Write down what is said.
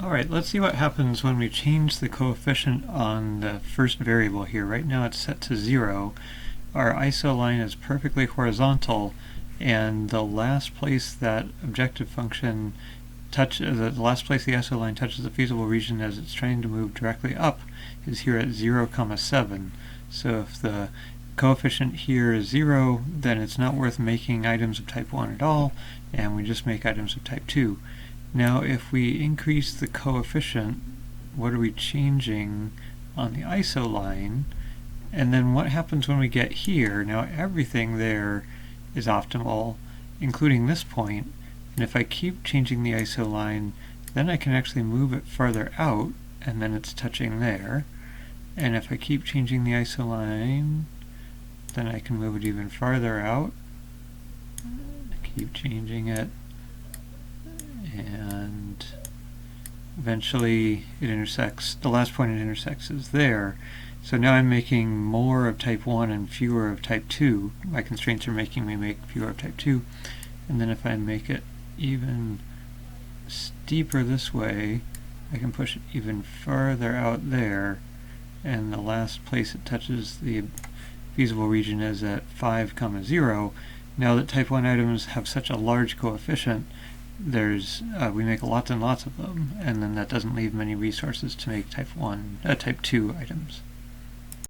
Alright, let's see what happens when we change the coefficient on the first variable here. Right now it's set to 0. Our isoline is perfectly horizontal, and the last place that objective function the last place the isoline touches the feasible region as it's trying to move directly up is here at 0, 7. So if the coefficient here is 0, then it's not worth making items of type 1 at all, and we just make items of type 2. Now if we increase the coefficient, what are we changing on the isoline? And then what happens when we get here? Now everything there is optimal, including this point, and if I keep changing the isoline, then I can actually move it farther out, and then it's touching there. And if I keep changing the isoline, then I can move it even farther out. Keep changing it, and eventually it intersects. The last point it intersects is there. So now I'm making more of type 1 and fewer of type 2. My constraints are making me make fewer of type 2. And then if I make it even steeper this way, I can push it even further out there, and the last place it touches the feasible region is at 5, 0. Now that type 1 items have such a large coefficient, we make lots and lots of them, and then that doesn't leave many resources to make type 2 items.